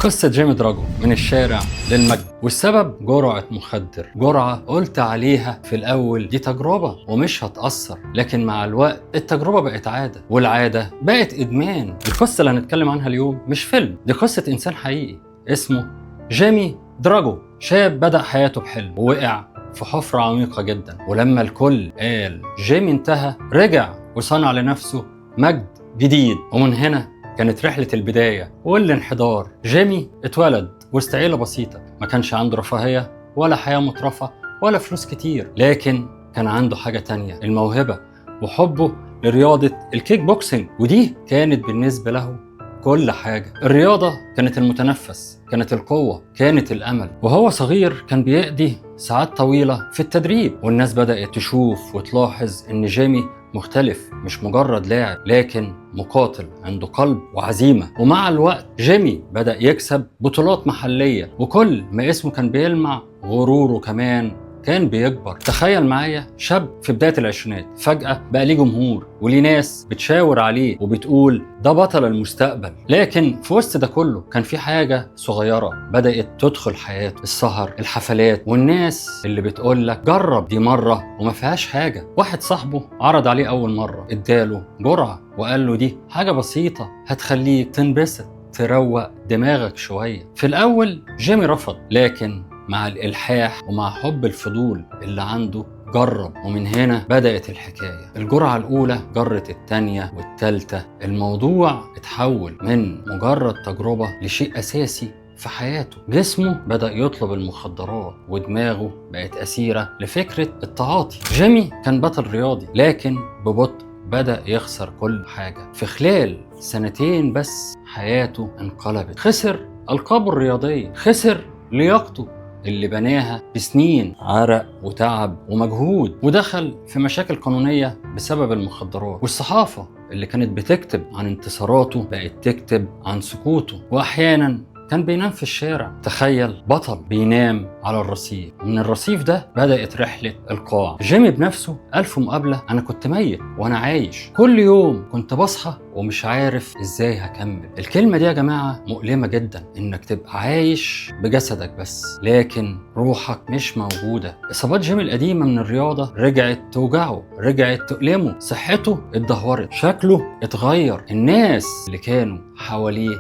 قصة جيمي دراجو من الشارع للمجد، والسبب جرعة مخدر. جرعة قلت عليها في الأول دي تجربة ومش هتأثر، لكن مع الوقت التجربة بقت عادة، والعادة بقت إدمان. القصة اللي هنتكلم عنها اليوم مش فيلم، دي قصة إنسان حقيقي اسمه جيمي دراجو. شاب بدأ حياته بحلم ووقع في حفرة عميقة جدا، ولما الكل قال جيمي انتهى رجع وصنع لنفسه مجد جديد. ومن هنا كانت رحلة البداية والانحدار. جيمي اتولد وسط عيلة بسيطة، ما كانش عنده رفاهية ولا حياة مترفة ولا فلوس كتير، لكن كان عنده حاجة تانية، الموهبة وحبه لرياضة الكيك بوكسينج، ودي كانت بالنسبة له كل حاجة. الرياضة كانت المتنفس، كانت القوة، كانت الأمل. وهو صغير كان بيقضي ساعات طويلة في التدريب، والناس بدأت تشوف وتلاحظ إن جيمي مختلف، مش مجرد لاعب لكن مقاتل عنده قلب وعزيمة. ومع الوقت جيمي بدأ يكسب بطولات محلية، وكل ما اسمه كان بيلمع غروره كمان كان بيكبر. تخيل معايا شاب في بداية العشرينات فجأة بقى ليه جمهور وليه ناس بتشاور عليه وبتقول ده بطل المستقبل. لكن في وسط ده كله كان في حاجة صغيرة بدأت تدخل حياته، السهر، الحفلات، والناس اللي بتقول لك جرب دي مرة وما فيهاش حاجة. واحد صاحبه عرض عليه أول مرة، اداله جرعة وقال له دي حاجة بسيطة هتخليك تنبسط تروق دماغك شوية. في الأول جيمي رفض، لكن مع الإلحاح ومع حب الفضول اللي عنده جرب. ومن هنا بدأت الحكاية. الجرعة الأولى جرت التانية والتالتة، الموضوع اتحول من مجرد تجربة لشيء أساسي في حياته. جسمه بدأ يطلب المخدرات ودماغه بقت أسيرة لفكرة التعاطي. جيمي كان بطل رياضي، لكن ببطء بدأ يخسر كل حاجة. في خلال سنتين بس حياته انقلبت. خسر ألقابه الرياضية، خسر لياقته اللي بناها بسنين عرق وتعب ومجهود، ودخل في مشاكل قانونية بسبب المخدرات. والصحافة اللي كانت بتكتب عن انتصاراته بقت تكتب عن سقوطه، وأحيانا كان بينام في الشارع. تخيل بطل بينام على الرصيف، ومن الرصيف ده بدأت رحلة القاع. جيمي بنفسه قال في مقابلة أنا كنت ميت وأنا عايش، كل يوم كنت بصحى ومش عارف إزاي هكمل. الكلمة دي يا جماعة مؤلمة جدا، إنك تبقى عايش بجسدك بس لكن روحك مش موجودة. إصابات جيمي القديمة من الرياضة رجعت توجعه، رجعت تؤلمه، صحته اتدهورت، شكله اتغير، الناس اللي كانوا حواليه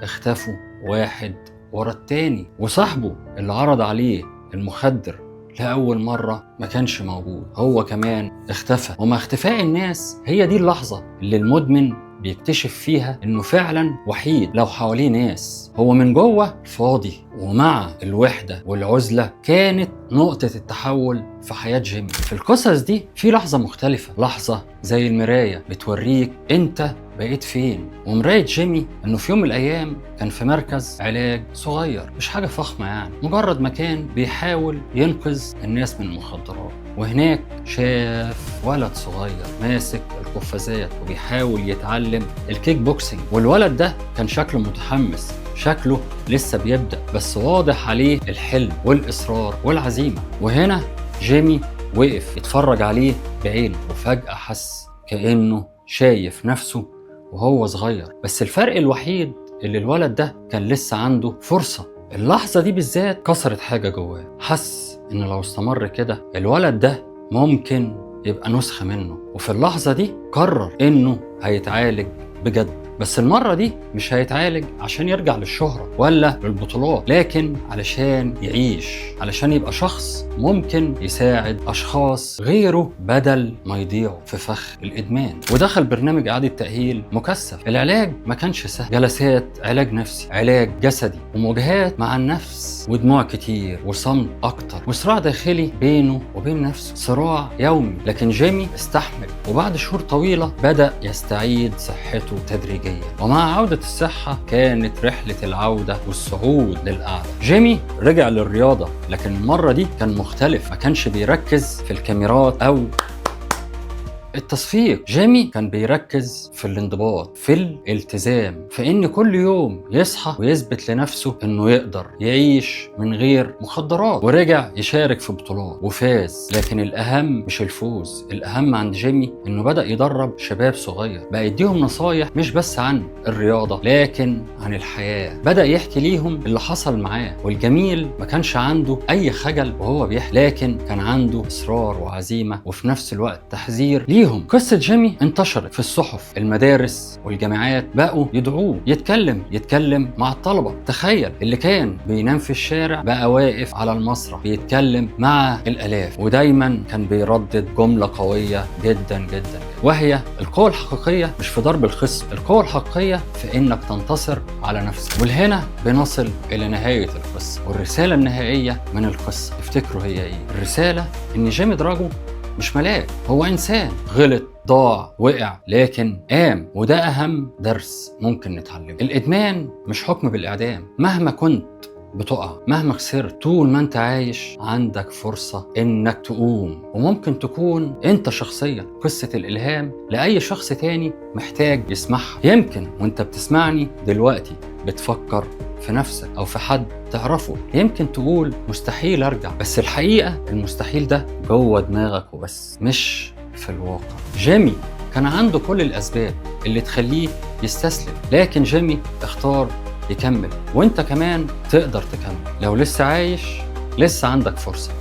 اختفوا واحد ورا التاني، وصاحبه اللي عرض عليه المخدر لأول مرة ما كانش موجود، هو كمان اختفى. ومع اختفاء الناس هي دي اللحظة اللي المدمن بيكتشف فيها انه فعلا وحيد لو حواليه ناس، هو من جوه فاضي. ومع الوحدة والعزلة كانت نقطة التحول في حياة جيمي. في القصص دي في لحظة مختلفة، لحظة زي المراية بتوريك انت بقيت فين. ومراية جيمي انه في يوم من الايام كان في مركز علاج صغير، مش حاجة فخمة يعني، مجرد مكان بيحاول ينقذ الناس من المخدرات. وهناك شاف ولد صغير ماسك القفازات وبيحاول يتعلم الكيك بوكسينج. والولد ده كان شكله متحمس، شكله لسه بيبدأ، بس واضح عليه الحلم والإصرار والعزيمة. وهنا جيمي وقف يتفرج عليه بعينه، وفجأة حس كأنه شايف نفسه وهو صغير. بس الفرق الوحيد اللي الولد ده كان لسه عنده فرصة. اللحظة دي بالذات كسرت حاجة جواه، حس إن لو استمر كده الولد ده ممكن يبقى نسخة منه. وفي اللحظة دي قرر إنه هيتعالج بجد، بس المرة دي مش هيتعالج عشان يرجع للشهرة ولا للبطولات، لكن علشان يعيش، علشان يبقى شخص ممكن يساعد أشخاص غيره بدل ما يضيعوا في فخ الإدمان. ودخل برنامج إعادة تأهيل مكثف. العلاج ما كانش سهل، جلسات علاج نفسي، علاج جسدي، ومواجهات مع النفس، ودموع كتير، وصمت أكتر، وصراع داخلي بينه وبين نفسه، صراع يومي. لكن جيمي استحمل، وبعد شهور طويلة بدأ يستعيد صحته تدريجيا. ومع عودة الصحة كانت رحلة العودة والصعود للأعلى. جيمي رجع للرياضة، لكن المرة دي كان مختلف، ما كانش بيركز في الكاميرات أو التصفيق. جيمي كان بيركز في الانضباط، في الالتزام، في ان كل يوم يصحى ويثبت لنفسه انه يقدر يعيش من غير مخدرات. ورجع يشارك في بطولات وفاز. لكن الاهم مش الفوز، الاهم عند جيمي انه بدأ يدرب شباب صغير، بقى يديهم نصايح مش بس عن الرياضة لكن عن الحياة. بدأ يحكي ليهم اللي حصل معاه. والجميل ما كانش عنده اي خجل وهو بيحكي، لكن كان عنده اصرار وعزيمة وفي نفس الوقت تحذير ليهم. قصة جيمي انتشرت في الصحف، المدارس والجامعات بقوا يدعوه يتكلم مع الطلبة. تخيل، اللي كان بينام في الشارع بقى واقف على المسرح بيتكلم مع الآلاف. ودايما كان بيردد جملة قوية جدا جدا، وهي القوة الحقيقية مش في ضرب الخصم، القوة الحقيقية في انك تنتصر على نفسك. ولهنا بنصل الى نهاية القصة والرسالة النهائية من القصة. تفتكروا هي ايه؟ الرسالة ان جيمي دراجو مش ملاك، هو انسان غلط، ضاع، وقع، لكن قام. وده اهم درس ممكن نتعلمه. الادمان مش حكم بالاعدام. مهما كنت بتقع، مهما خسرت، طول ما انت عايش عندك فرصة انك تقوم. وممكن تكون انت شخصيا قصة الالهام لأي شخص تاني محتاج يسمعها. يمكن وانت بتسمعني دلوقتي بتفكر في نفسك او في حد تعرفه، يمكن تقول مستحيل ارجع، بس الحقيقة المستحيل ده جوه دماغك وبس، مش في الواقع. جيمي كان عنده كل الاسباب اللي تخليه يستسلم، لكن جيمي اختار يكمل. وانت كمان تقدر تكمل. لو لسه عايش، لسه عندك فرصة.